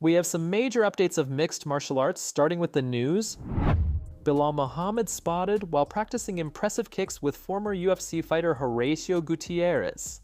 We have some major updates of mixed martial arts, starting with the news. Belal Muhammad spotted while practicing impressive kicks with former UFC fighter Horacio Gutierrez.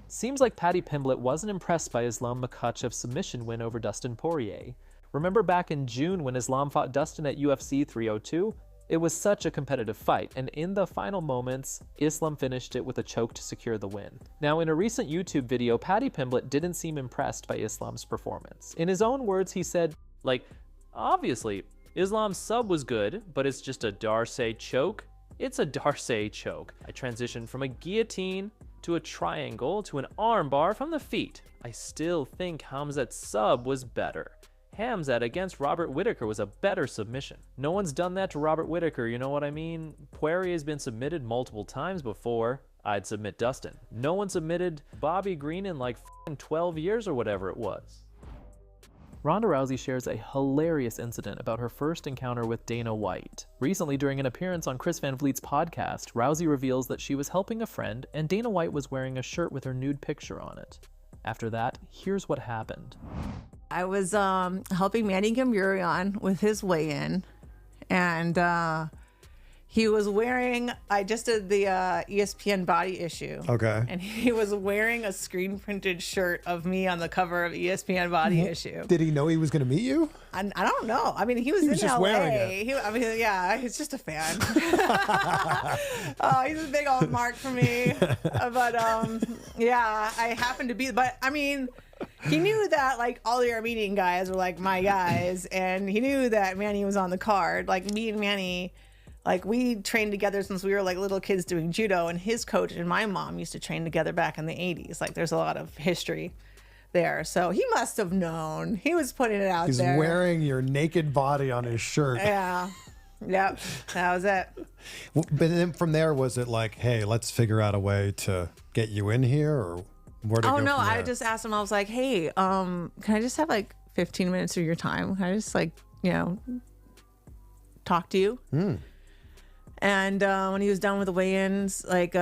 Seems like Paddy Pimblett wasn't impressed by Islam Makhachev's submission win over Dustin Poirier. Remember back in June when Islam fought Dustin at UFC 302? It was such a competitive fight, and in the final moments, Islam finished it with a choke to secure the win. Now, in a recent YouTube video, Paddy Pimblett didn't seem impressed by Islam's performance. In his own words, he said, obviously, Islam's sub was good, but it's just a Darce choke. It's a Darce choke. I transitioned from a guillotine to a triangle to an armbar from the feet. I still think Khamzat's sub was better. Khamzat against Robert Whittaker was a better submission. No one's done that to Robert Whittaker, you know what I mean? Poirier has been submitted multiple times before. I'd submit Dustin. No one submitted Bobby Green in like 12 years or whatever it was. Ronda Rousey shares a hilarious incident about her first encounter with Dana White. Recently, during an appearance on Chris Van Vliet's podcast, Rousey reveals that she was helping a friend and Dana White was wearing a shirt with her nude picture on it. After that, here's what happened. I was helping Manny Gamburion with his weigh-in, and he was wearing, I just did the ESPN body issue. Okay. And he was wearing a screen-printed shirt of me on the cover of ESPN body issue. Did he know he was going to meet you? I don't know. I mean, he was in just LA. wearing it. Yeah, he's just a fan. Oh, he's a big old mark for me. But yeah, I happened to be, but I mean, he knew that like all the Armenian guys were like my guys, and he knew that Manny was on the card. Like me and Manny, like we trained together since we were like little kids doing judo, and his coach and my mom used to train together back in the 80s. Like there's a lot of history there. So he must have known. He was putting it out there. He's wearing your naked body on his shirt. Yeah. Yep. That was it. But then from there, was it like, hey, let's figure out a way to get you in here, or where to go? Oh no, from there? I just asked him. I was like, hey, can I just have like 15 minutes of your time? Can I just like, talk to you? And when he was done with the weigh-ins, like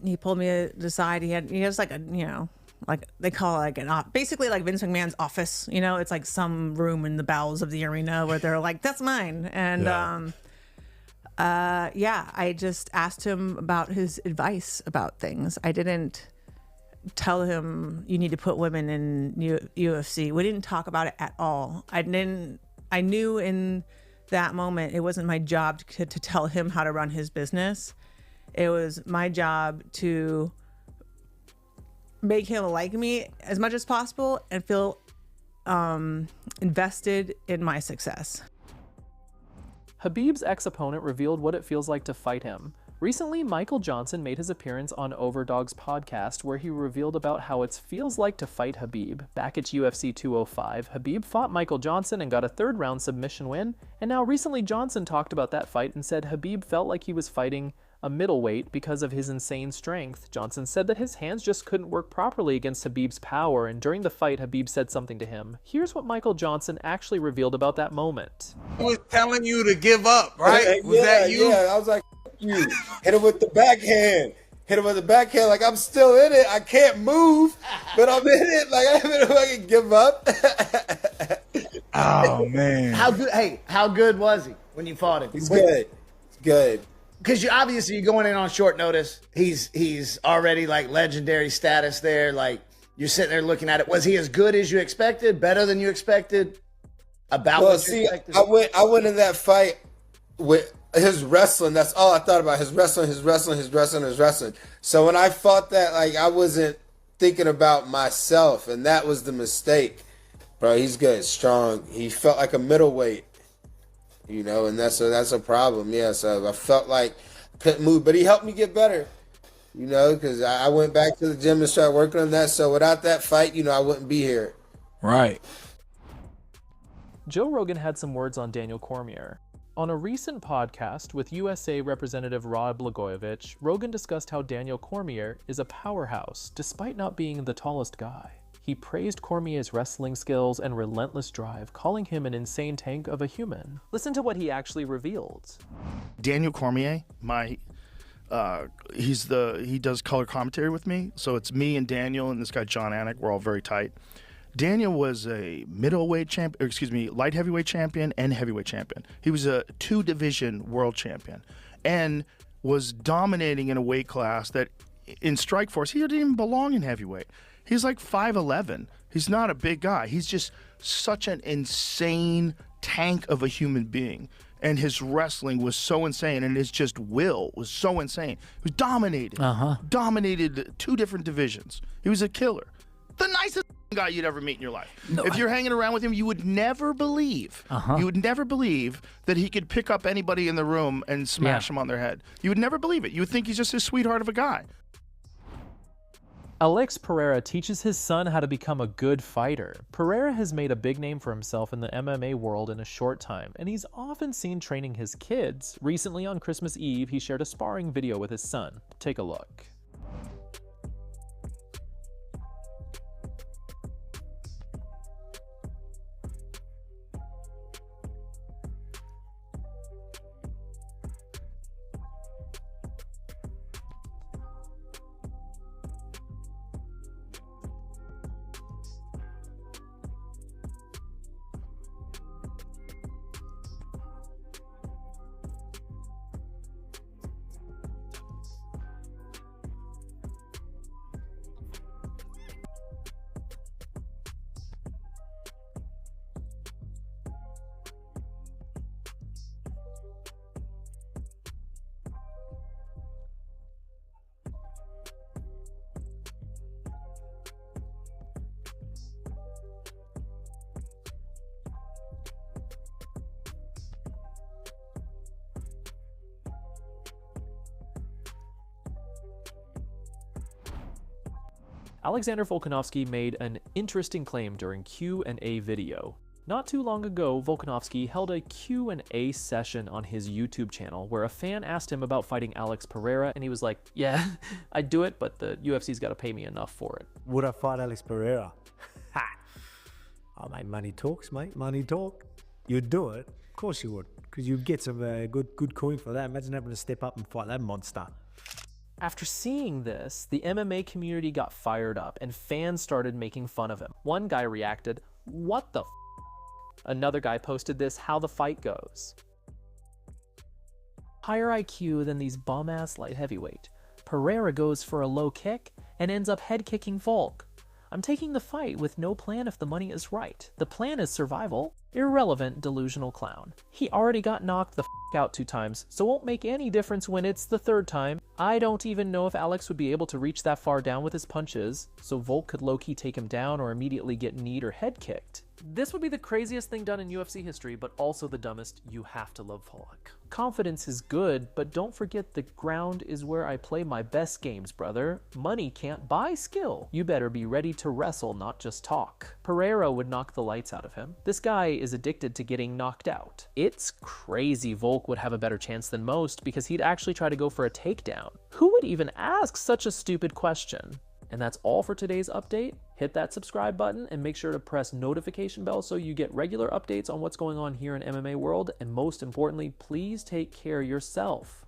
he pulled me aside. He has like a like they call it like basically like Vince McMahon's office. It's like some room in the bowels of the arena where they're like, that's mine. And I just asked him about his advice about things. I didn't tell him you need to put women in UFC. We didn't talk about it at all. I knew in that moment it wasn't my job to tell him how to run his business. It was my job to make him like me as much as possible and feel invested in my success. Khabib's ex-opponent revealed what it feels like to fight him. Recently, Michael Johnson made his appearance on Overdog's podcast, where he revealed about how it feels like to fight Khabib. Back at UFC 205, Khabib fought Michael Johnson and got a third-round submission win, and now recently Johnson talked about that fight and said Khabib felt like he was fighting a middleweight because of his insane strength. Johnson said that his hands just couldn't work properly against Khabib's power, and during the fight, Khabib said something to him. Here's what Michael Johnson actually revealed about that moment. I was telling you to give up, right? Was that you? Yeah, I was like, you. Hit him with the backhand. Hit him with the backhand. Like, I'm still in it. I can't move, but I'm in it. Like, I don't know if I can give up. Oh, man. How good was he when you fought him? He's good. He's good. Because you're going in on short notice. He's already like legendary status there. Like you're sitting there looking at it. Was he as good as you expected? Better than you expected? What you expected? I went in that fight with his wrestling. That's all I thought about. His wrestling. So when I fought that, like I wasn't thinking about myself, and that was the mistake. Bro, he's good, strong. He felt like a middleweight. And that's a problem. Yeah, so I felt like I couldn't move, but he helped me get better. Because I went back to the gym and started working on that. So without that fight, I wouldn't be here. Right. Joe Rogan had some words on Daniel Cormier. On a recent podcast with USA Representative Rod Blagojevich, Rogan discussed how Daniel Cormier is a powerhouse despite not being the tallest guy. He praised Cormier's wrestling skills and relentless drive, calling him an insane tank of a human. Listen to what he actually revealed. Daniel Cormier, he does color commentary with me, so it's me and Daniel and this guy John Anik. We're all very tight. Daniel was a light heavyweight champion and heavyweight champion. He was a 2-division world champion and was dominating in a weight class that in Strikeforce, he didn't even belong in heavyweight. He's like 5'11". He's not a big guy. He's just such an insane tank of a human being. And his wrestling was so insane, and his just will was so insane. He was dominated 2 different divisions. He was a killer. The nicest guy you'd ever meet in your life. If you're hanging around with him, you would never believe. You would never believe that he could pick up anybody in the room and smash them on their head. You would never believe it. You would think he's just a sweetheart of a guy. Alex Pereira teaches his son how to become a good fighter. Pereira has made a big name for himself in the MMA world in a short time, and he's often seen training his kids. Recently on Christmas Eve, he shared a sparring video with his son. Take a look. Alexander Volkanovski made an interesting claim during Q&A video. Not too long ago, Volkanovski held a Q&A session on his YouTube channel where a fan asked him about fighting Alex Pereira, and he was like, yeah, I'd do it, but the UFC's got to pay me enough for it. Would I fight Alex Pereira? Ha! Oh, mate, money talks, mate. Money talk. You'd do it. Of course you would, because you'd get some good coin for that. Imagine having to step up and fight that monster. After seeing this, the MMA community got fired up and fans started making fun of him. One guy reacted, "What the f?" Another guy posted this, "How the fight goes." Higher IQ than these bum-ass light heavyweight. Pereira goes for a low kick and ends up head kicking Volk. I'm taking the fight with no plan if the money is right. The plan is survival. Irrelevant, delusional clown. He already got knocked the f out 2 times, so won't make any difference when it's the 3rd time. I don't even know if Alex would be able to reach that far down with his punches, so Volk could low-key take him down or immediately get kneed or head kicked. This would be the craziest thing done in UFC history, but also the dumbest. You have to love Volk. Confidence is good, but don't forget the ground is where I play my best games, brother. Money can't buy skill. You better be ready to wrestle, not just talk. Pereira would knock the lights out of him. This guy is addicted to getting knocked out. It's crazy Volk would have a better chance than most because he'd actually try to go for a takedown. Who would even ask such a stupid question? And that's all for today's update. Hit that subscribe button and make sure to press notification bell so you get regular updates on what's going on here in MMA world. And most importantly, please take care of yourself.